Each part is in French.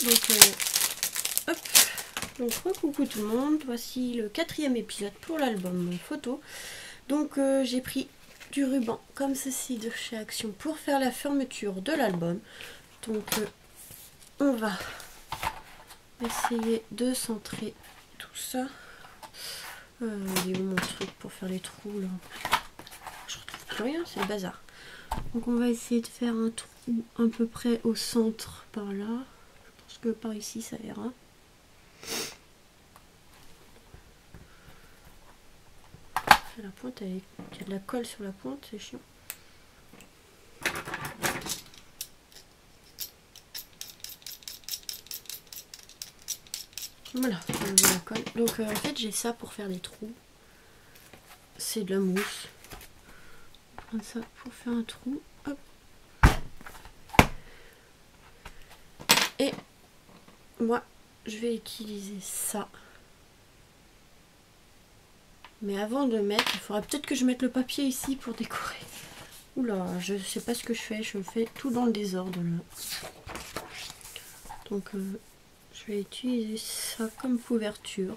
Donc, hop. Donc, coucou tout le monde. Voici le 4e épisode pour l'album photo. Donc, j'ai pris du ruban comme ceci de chez Action pour faire la fermeture de l'album. Donc, on va essayer de centrer tout ça. Il est où mon truc pour faire les trous là? Je retrouve plus rien, c'est le bazar. Donc, on va essayer de faire un trou à peu près au centre par là. Je pense que par ici ça ira. La pointe, il y a de la colle sur la pointe, c'est chiant. Voilà, j'ai enlevé la colle. Donc en fait j'ai ça pour faire des trous. C'est de la mousse. On va prendre ça pour faire un trou. Hop. Et moi je vais utiliser ça. Mais avant de mettre, il faudra peut-être que je mette le papier ici pour décorer. Oula, je sais pas ce que je fais tout dans le désordre là. Donc je vais utiliser ça comme couverture.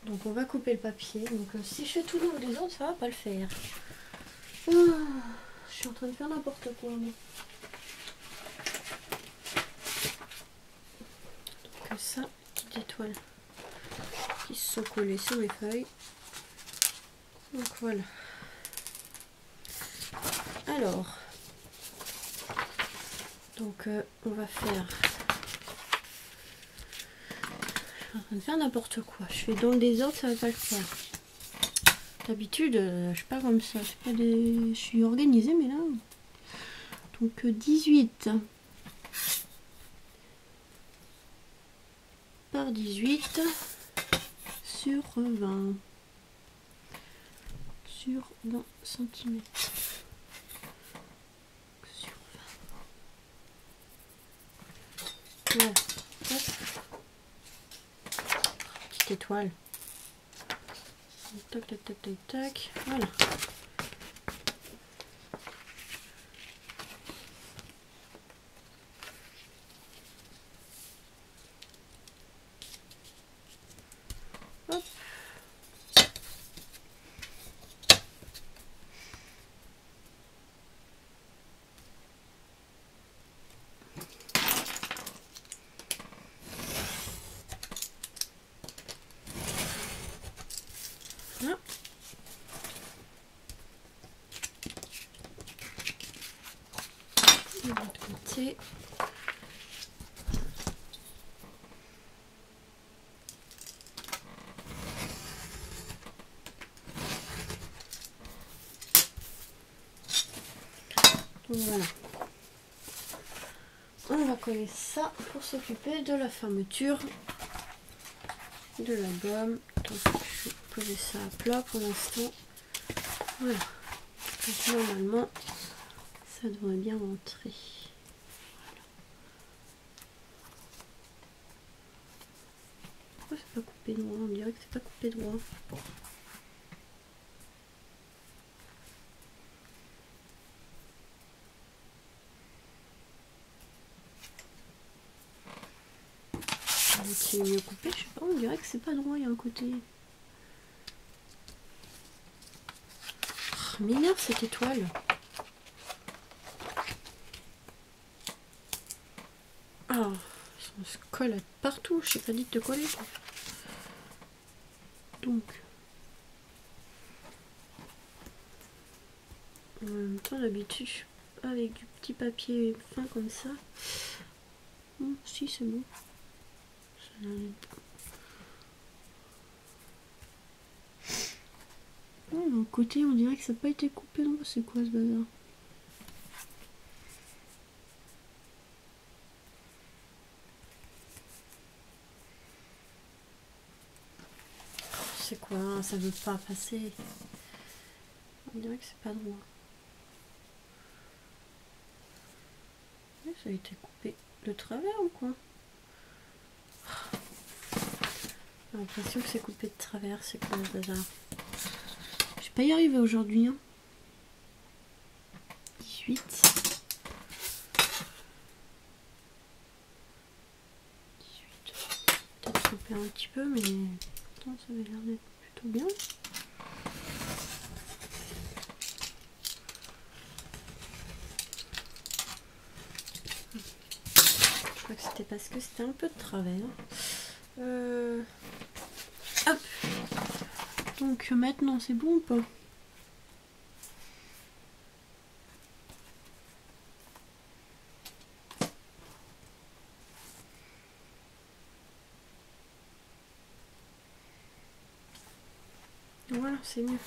Donc on va couper le papier. Donc si je fais tout dans le désordre, ça va pas le faire. Je suis en train de faire n'importe quoi. Donc ça, petites étoiles qui se sont collées sur mes feuilles. Donc voilà. Alors, donc on va faire... Je suis en train de faire n'importe quoi. Je fais dans le désordre, ça va pas le faire. D'habitude, je suis pas comme ça. Pas des... Je suis organisée, mais là... Donc 18 par 18 sur 20 sur 20 cm. Sur 20. Voilà. Hop. Petite étoile. Tac, tac, tac, tac, tac. Voilà. Hop. Voilà. De l'autre côté. Donc voilà. On va coller ça pour s'occuper de la fermeture de l'album. Donc je vais poser ça à plat pour l'instant. Voilà. Donc, normalement, ça devrait bien rentrer. Pourquoi c'est pas coupé droit? On dirait que c'est pas coupé droit. Qui est mieux coupé, je sais pas, on dirait que c'est pas droit, il y a un côté. Oh, m'énerve cette étoile. Ah, ça se colle partout, je sais pas dit de coller. Donc, en même temps, d'habitude, je suis pas avec du petit papier fin comme ça. Si, c'est bon. D'un côté, on dirait que ça n'a pas été coupé. C'est quoi ce bazar? C'est quoi? Ça veut pas passer. On dirait que c'est pas droit. Ça a été coupé de travers ou quoi? J'ai l'impression que c'est coupé de travers. C'est quoi ce bazar? Je vais pas y arriver aujourd'hui. 18. faire un petit peu, mais attends, ça avait l'air d'être plutôt bien. Je crois que c'était parce que c'était un peu de travers. Hop. Donc maintenant c'est bon ou pas? Voilà, c'est mieux.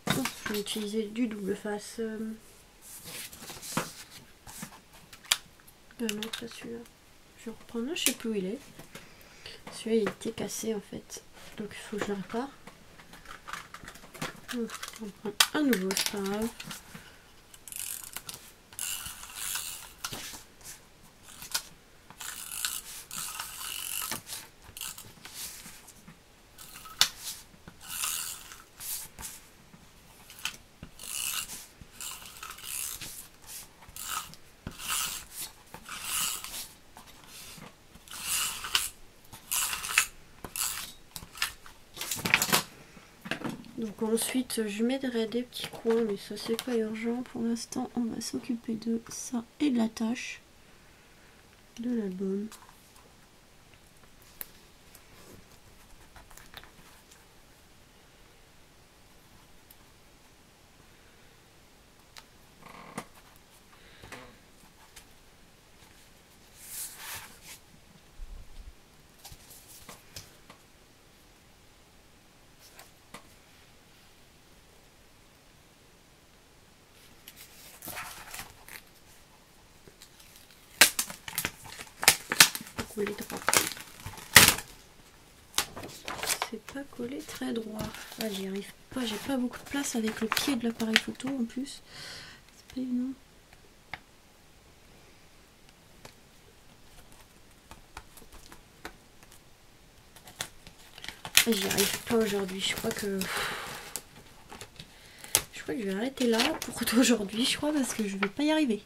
Bon, je vais utiliser du double face. Non, pas celui-là. Je vais reprendre un, je sais plus où il est. Celui-là il était cassé en fait. Donc il faut que je le répare. Donc, on va prendre un nouveau, c'est pas grave. Donc ensuite je mettrai des petits coins, mais ça c'est pas urgent pour l'instant. On va s'occuper de ça et de la tâche de l'album. Collé droit. C'est pas collé très droit. Ah, j'y arrive pas, j'ai pas beaucoup de place avec le pied de l'appareil photo en plus. C'est pas évident. Ah, j'y arrive pas aujourd'hui, je crois que je vais arrêter là pour aujourd'hui, je crois, parce que je vais pas y arriver.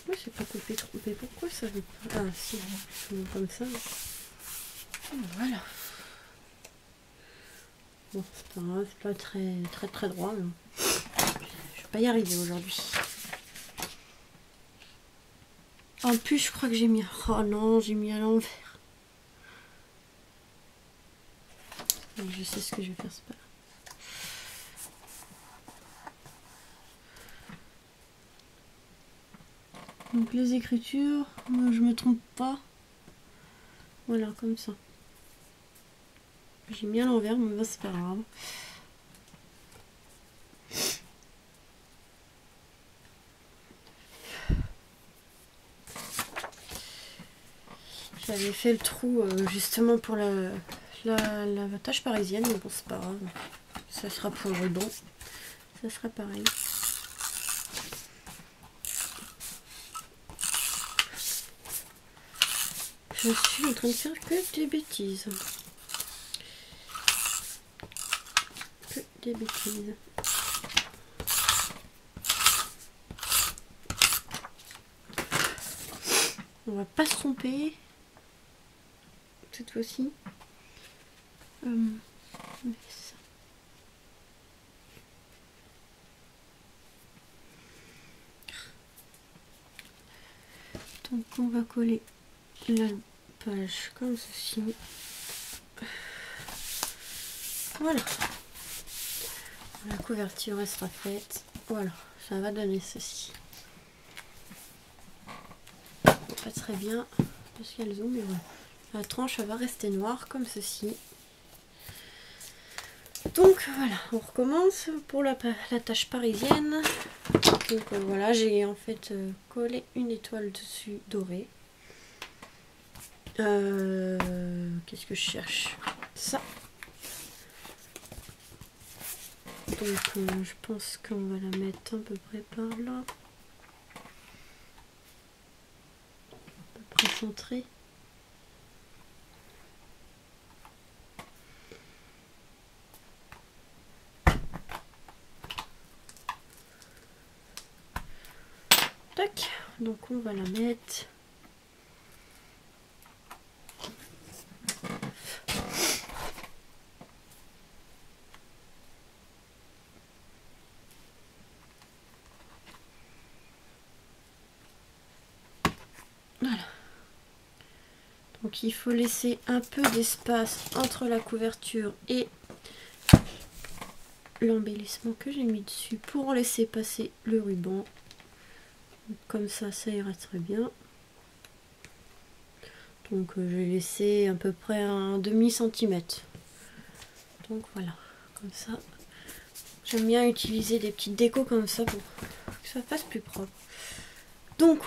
Moi, j'ai pas coupé trompé. Pourquoi ça veut pas? Ah, si, comme ça. Voilà. Bon, c'est pas grave, c'est pas très droit. Mais je vais pas y arriver aujourd'hui. En plus, je crois que j'ai mis. Oh non, j'ai mis à l'envers. Je sais ce que je vais faire, c'est pas grave. Donc les écritures, moi je me trompe pas. Voilà, comme ça. J'ai mis à l'envers, mais bah, c'est pas grave. J'avais fait le trou justement pour la tâche parisienne, mais bon, c'est pas grave. Ça sera pour le ruban. Ça sera pareil. Je suis en train de faire que des bêtises. Que des bêtises. On va pas se tromper. Cette fois-ci. Donc on va coller la page comme ceci. Voilà. La couverture elle sera faite. Voilà, ça va donner ceci. Pas très bien parce qu'il y a le zoom, mais voilà. La tranche elle va rester noire comme ceci. Donc voilà, on recommence pour la tâche parisienne. Donc voilà, j'ai en fait collé une étoile dessus dorée. Qu'est-ce que je cherche? Ça. Donc je pense qu'on va la mettre à peu près par là. À peu près centrée. Donc on va la mettre. Voilà. Donc il faut laisser un peu d'espace entre la couverture et l'embellissement que j'ai mis dessus pour laisser passer le ruban. Comme ça ira très bien. Donc j'ai laissé à peu près un demi-centimètre. Donc voilà, comme ça. J'aime bien utiliser des petites décos comme ça pour que ça fasse plus propre. Donc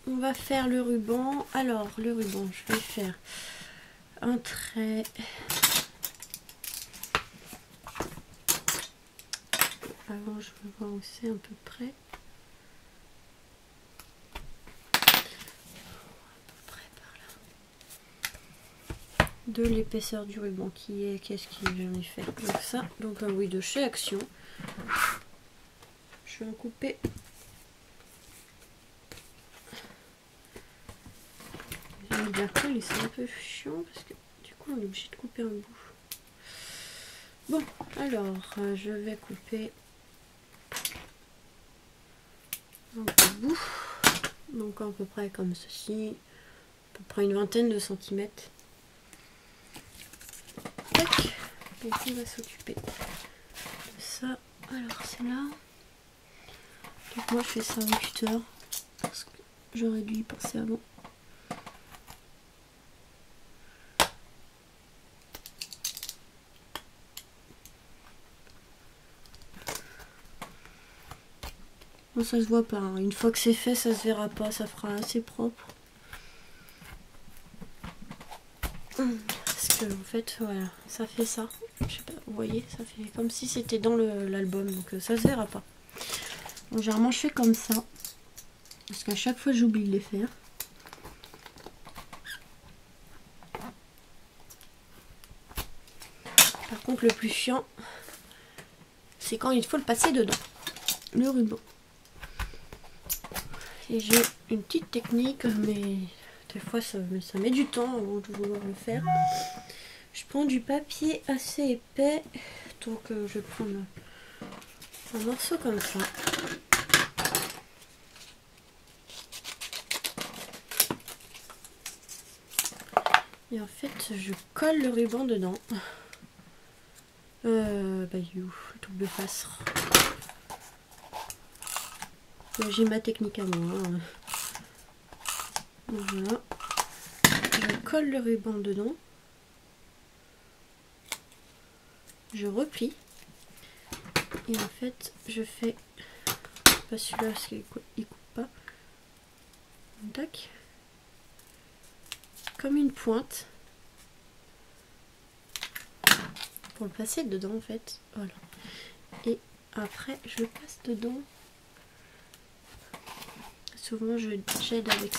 on va faire le ruban. Alors le ruban, je vais faire un trait. Avant, je vais voir où c'est à peu près. De l'épaisseur du ruban qui est, qu'est-ce que j'en ai fait, donc ça, donc oui, de chez Action. Je vais en couper. J'aime bien coller, c'est un peu chiant parce que du coup on est obligé de couper un bout. Bon, alors je vais couper un bout, donc à peu près comme ceci, à peu près une vingtaine de centimètres. Donc on va s'occuper de ça. Alors c'est là. Donc moi je fais ça au cutter parce que j'aurais dû y penser avant. Bon, ça se voit pas, hein. Une fois que c'est fait, ça se verra pas, ça fera assez propre. Parce que en fait, voilà, ça fait ça. Je sais pas, vous voyez, ça fait comme si c'était dans l'album, donc ça se verra pas. Bon, généralement, je fais comme ça, parce qu'à chaque fois, j'oublie de les faire. Par contre, le plus chiant, c'est quand il faut le passer dedans, le ruban. Et j'ai une petite technique, mais des fois, ça met du temps avant de vouloir le faire. Je prends du papier assez épais, donc je vais prendre un morceau comme ça. Et en fait, je colle le ruban dedans. Double face. J'ai ma technique à moi. Hein. Voilà. Je colle le ruban dedans. Je replie. Et en fait, je fais pas celui-là parce qu'il coupe pas. Tac. Comme une pointe. Pour le passer dedans en fait. Voilà. Et après, je passe dedans. Souvent, j'aide avec.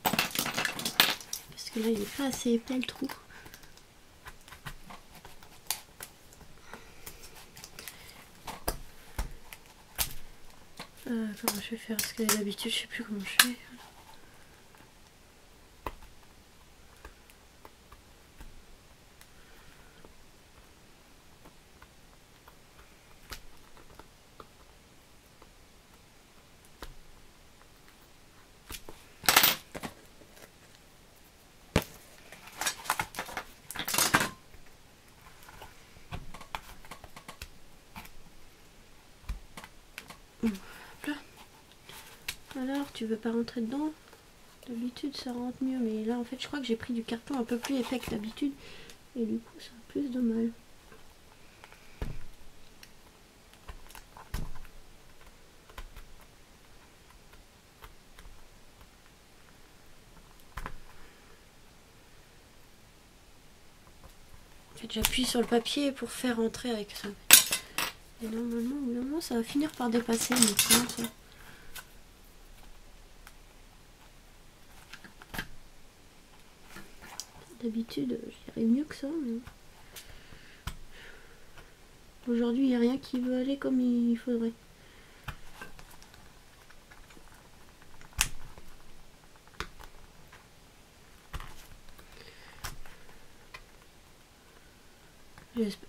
Parce que là, il n'est pas assez épais le trou. Comment je vais faire? Parce que d'habitude, je sais plus comment je fais. Là. Alors, tu veux pas rentrer dedans? D'habitude, ça rentre mieux, mais là, en fait, je crois que j'ai pris du carton un peu plus épais que d'habitude, et du coup, ça a plus de mal. En fait, j'appuie sur le papier pour faire rentrer avec ça. Et normalement, ça va finir par dépasser, mais comment ça? D'habitude, j'irais mieux que ça, mais aujourd'hui, il n'y a rien qui veut aller comme il faudrait.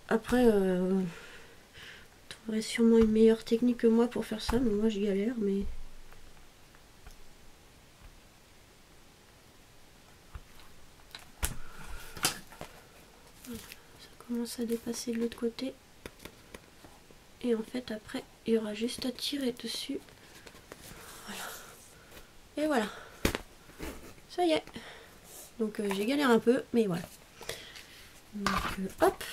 Après, vous trouverez sûrement une meilleure technique que moi pour faire ça, mais moi j'y galère, mais... Ça commence à dépasser de l'autre côté. Et en fait, après, il y aura juste à tirer dessus. Voilà. Et voilà. Ça y est. Donc j'ai galéré un peu, mais voilà. Donc hop.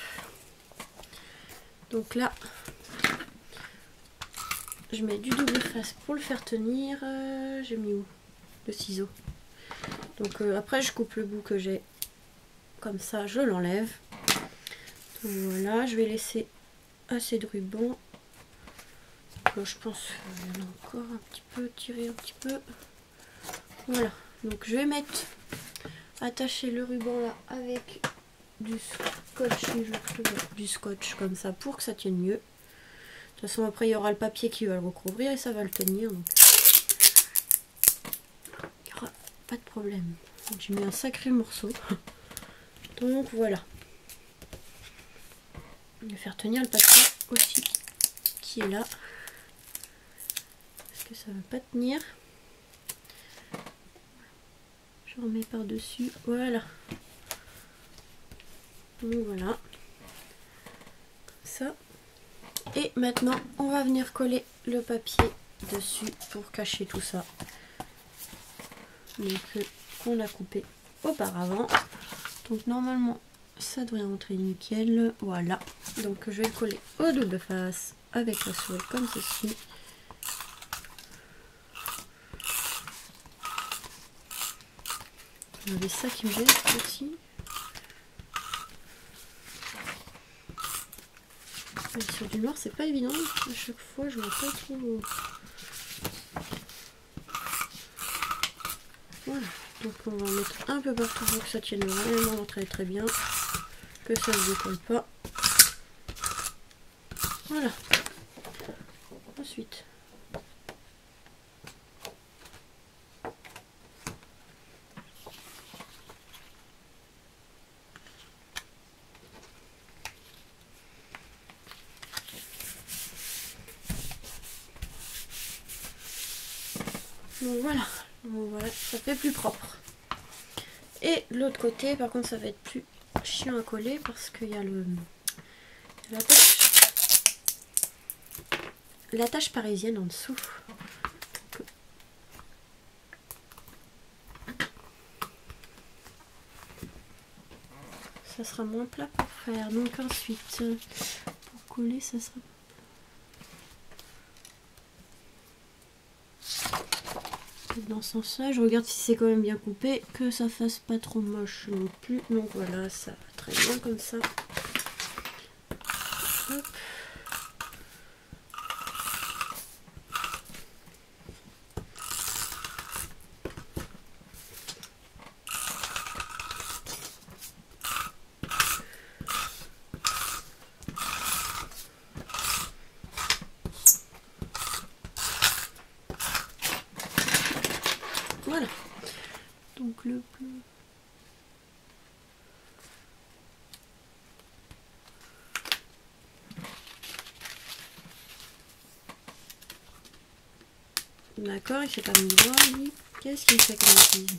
Donc là, je mets du double face pour le faire tenir. J'ai mis où le ciseau. Donc après, je coupe le bout que j'ai. Comme ça, je l'enlève. Donc voilà, je vais laisser assez de ruban. Bon, je pense qu'il y en a encore un petit peu, tirer un petit peu. Voilà, donc je vais mettre, attacher le ruban là avec du scotch, du scotch comme ça pour que ça tienne mieux. De toute façon, après il y aura le papier qui va le recouvrir et ça va le tenir. Donc il n'y aura pas de problème. J'ai mis un sacré morceau. Donc voilà. Je vais faire tenir le papier aussi qui est là. Parce que ça ne va pas tenir. Je remets par dessus. Voilà. Donc voilà. Comme ça. Et maintenant, on va venir coller le papier dessus pour cacher tout ça. Donc qu'on a coupé auparavant. Donc normalement, ça devrait rentrer nickel. Voilà. Donc je vais le coller au double face avec la souris comme ceci. Il y avait ça qui me gêne aussi. Et sur du noir, c'est pas évident. À chaque fois, je vois pas trop. Voilà. Donc on va en mettre un peu partout pour que ça tienne vraiment très très bien. Que ça ne se décolle pas. Voilà. Ensuite. Donc voilà. Donc voilà, ça fait plus propre. Et l'autre côté, par contre, ça va être plus chiant à coller parce qu'il y a l'attache parisienne en dessous. Ça sera moins plat pour faire. Donc ensuite, pour coller, ça sera... Dans ce sens-là, je regarde si c'est quand même bien coupé, que ça fasse pas trop moche non plus. Donc voilà, ça va très bien comme ça. Hop. Voilà. Donc le bleu. D'accord, il s'est pas mis droit, lui. Qu'est-ce qu'il fait comme bêtise?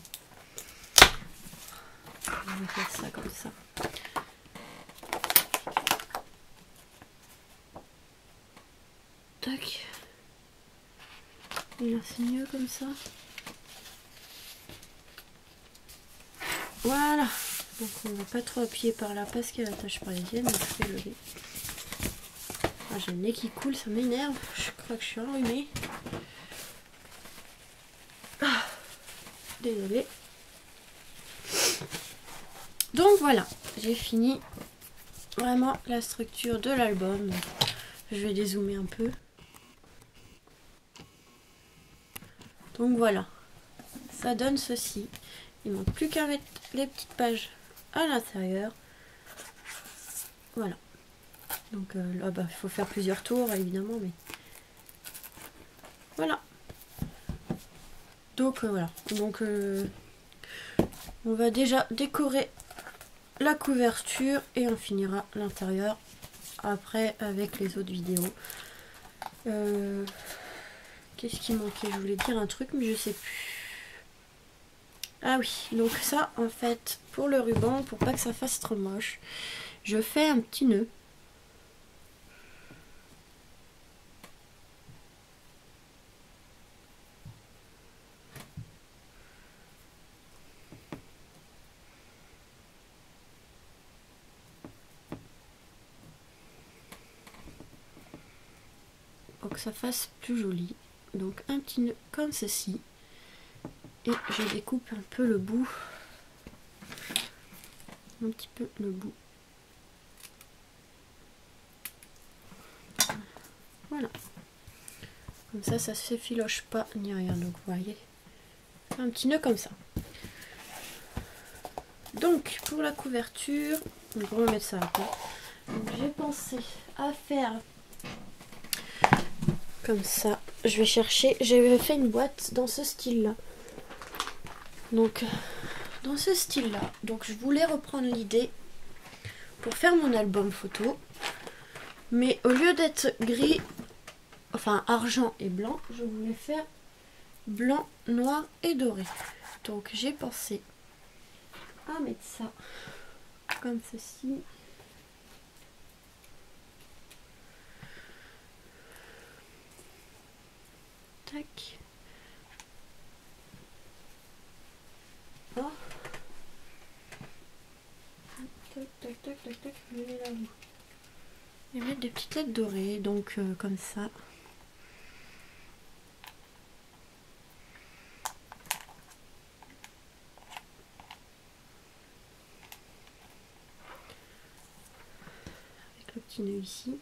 On va faire ça comme ça. Tac. Et là, c'est mieux comme ça. Voilà. Donc on va pas trop appuyer par là parce qu'il y a la tache parisienne. Donc je vais lever. Ah, j'ai le nez qui coule, ça m'énerve. Je crois que je suis enrhumée. Ah, désolée. Donc voilà, j'ai fini vraiment la structure de l'album. Je vais dézoomer un peu. Donc voilà, ça donne ceci. Il ne manque plus qu'à mettre les petites pages à l'intérieur. Voilà. Donc là, il faut faire plusieurs tours évidemment, mais voilà. Donc voilà. Donc on va déjà décorer la couverture et on finira l'intérieur après avec les autres vidéos. Qu'est-ce qui manquait? Je voulais dire un truc mais je sais plus. Ah oui, donc ça en fait pour le ruban, pour pas que ça fasse trop moche, je fais un petit nœud. Pour que ça fasse plus joli. Donc un petit nœud comme ceci. Et je découpe un peu le bout. Un petit peu le bout. Voilà. Comme ça, ça se filoche pas ni rien. Donc vous voyez, un petit nœud comme ça. Donc pour la couverture, on va mettre ça à part. J'ai pensé à faire comme ça. Je vais chercher, j'ai fait une boîte dans ce style là. Donc dans ce style là. Donc je voulais reprendre l'idée pour faire mon album photo. Mais au lieu d'être gris, enfin argent et blanc, je voulais faire blanc, noir et doré. Donc j'ai pensé à mettre ça comme ceci. Tac. Oh. Tac, tac, tac, tac, tac. Je vais là-haut. Et mettre des petites lettres dorées, donc comme ça. Avec le petit nœud ici.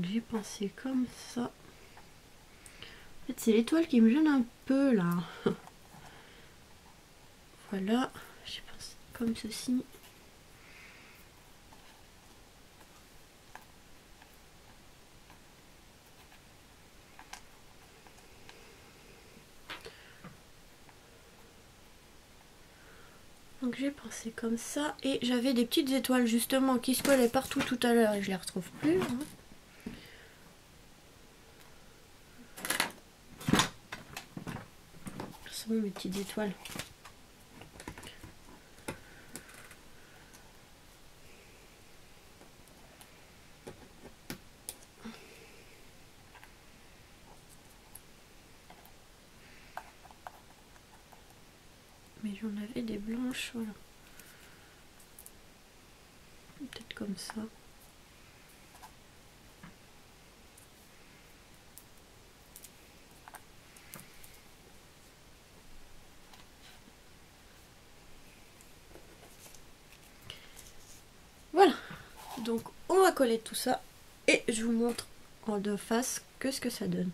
J'ai pensé comme ça. En fait, c'est l'étoile qui me gêne un peu là. Voilà, j'ai pensé comme ceci. Donc j'ai pensé comme ça et j'avais des petites étoiles justement qui se collaient partout tout à l'heure et je les retrouve plus. Hein. Ce sont mes petites étoiles. Mais j'en avais des blanches, voilà. Peut-être comme ça. Voilà. Donc on va coller tout ça et je vous montre en deux faces ce que ça donne.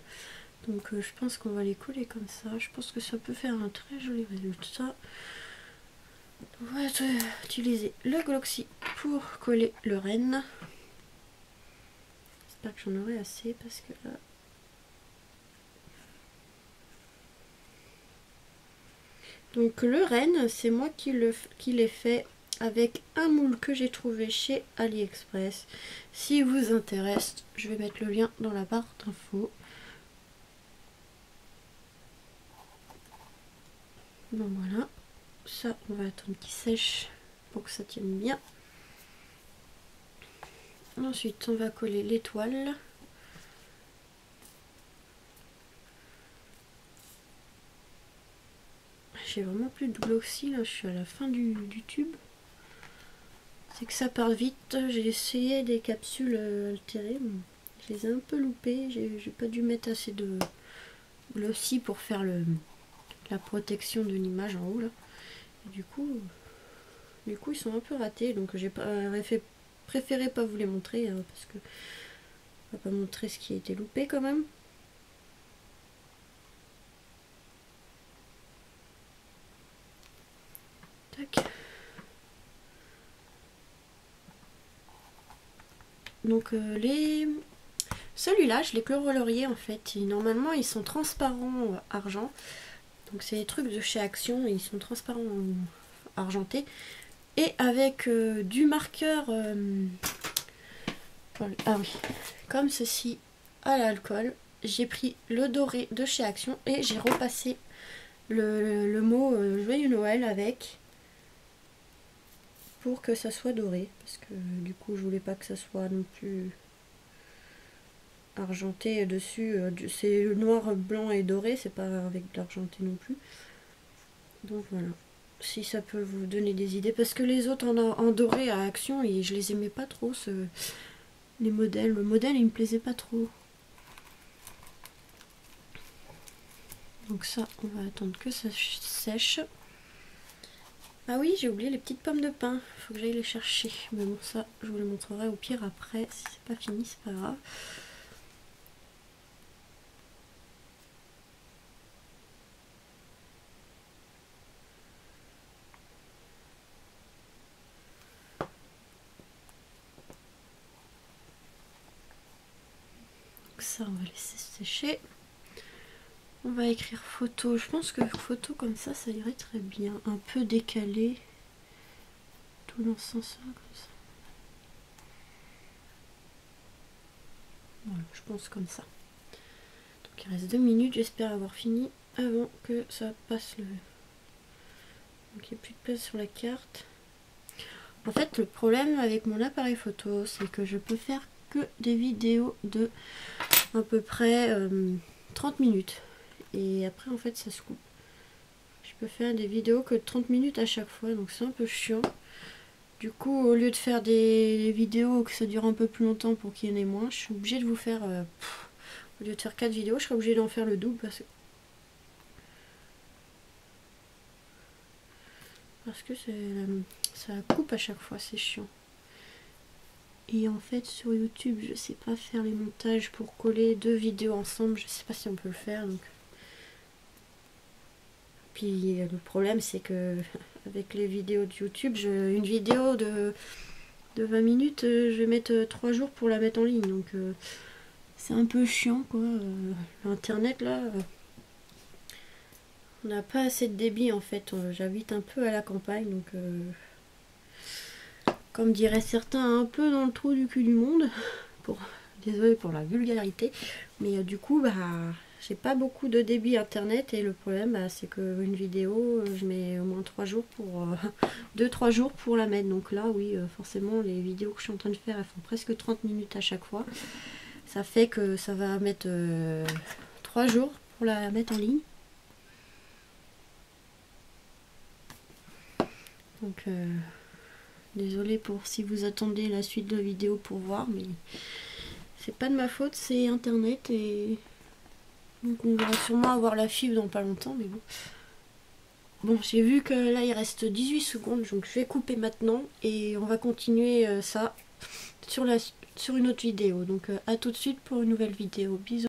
Donc je pense qu'on va les coller comme ça. Je pense que ça peut faire un très joli résultat. On va utiliser le Gloxy pour coller le renne. J'espère que j'en aurai assez parce que là... Donc le renne, c'est moi qui l'ai fait avec un moule que j'ai trouvé chez AliExpress. Si vous intéresse, je vais mettre le lien dans la barre d'infos. Donc voilà, ça on va attendre qu'il sèche pour que ça tienne bien. Ensuite on va coller l'étoile. J'ai vraiment plus de glossy là, je suis à la fin du tube. C'est que ça part vite. J'ai essayé des capsules altérées, je les ai un peu loupées. J'ai pas dû mettre assez de glossy pour faire la protection de l'image en haut là. Et du coup ils sont un peu ratés, donc j'ai préféré pas vous les montrer hein, parce que on va pas montrer ce qui a été loupé quand même. Tac. Donc celui-là, je l'ai colorié en fait. Et normalement, ils sont transparents argent. Donc c'est des trucs de chez Action, et ils sont transparents argentés. Et avec du marqueur, ah oui, comme ceci, à l'alcool. J'ai pris le doré de chez Action et j'ai repassé le mot Joyeux Noël avec, pour que ça soit doré, parce que du coup je voulais pas que ça soit non plus argenté dessus. C'est noir, blanc et doré, c'est pas avec de l'argenté non plus. Donc voilà, si ça peut vous donner des idées, parce que les autres en doré à Action, et je les aimais pas trop, les modèles. Le modèle il me plaisait pas trop. Donc ça, on va attendre que ça sèche. Ah oui, j'ai oublié les petites pommes de pin. Il faut que j'aille les chercher. Mais bon, ça, je vous les montrerai au pire après. Si c'est pas fini, c'est pas grave. Donc ça, on va laisser sécher. On va écrire photo. Je pense que photo comme ça irait très bien. Un peu décalé. Tout dans ce sens-là, comme ça. Voilà, je pense comme ça. Donc il reste 2 minutes. J'espère avoir fini avant que ça passe le... Donc il n'y a plus de place sur la carte. En fait, le problème avec mon appareil photo, c'est que je peux faire que des vidéos de à peu près 30 minutes. Et après, en fait, ça se coupe. Je peux faire des vidéos que de 30 minutes à chaque fois, donc c'est un peu chiant. Du coup, au lieu de faire des vidéos que ça dure un peu plus longtemps pour qu'il y en ait moins, je suis obligée de vous faire... au lieu de faire 4 vidéos, je serais obligée d'en faire le double parce que ça coupe à chaque fois, c'est chiant. Et en fait, sur YouTube, je sais pas faire les montages pour coller 2 vidéos ensemble. Je sais pas si on peut le faire. Donc. Puis le problème, c'est que avec les vidéos de YouTube, une vidéo de 20 minutes, je vais mettre 3 jours pour la mettre en ligne. Donc c'est un peu chiant, quoi. Internet, là, on n'a pas assez de débit, en fait. J'habite un peu à la campagne, donc... comme diraient certains, un peu dans le trou du cul du monde. Désolée pour la vulgarité. Mais du coup, j'ai pas beaucoup de débit internet. Et le problème, c'est qu'une vidéo, je mets au moins 3 jours pour... 2-3 jours pour la mettre. Donc là, oui, forcément, les vidéos que je suis en train de faire, elles font presque 30 minutes à chaque fois. Ça fait que ça va mettre 3 jours pour la mettre en ligne. Donc... désolée pour si vous attendez la suite de la vidéo pour voir, mais c'est pas de ma faute, c'est internet, et donc on va sûrement avoir la fibre dans pas longtemps, mais bon. Bon, j'ai vu que là il reste 18 secondes, donc je vais couper maintenant et on va continuer ça sur une autre vidéo. Donc à tout de suite pour une nouvelle vidéo. Bisous.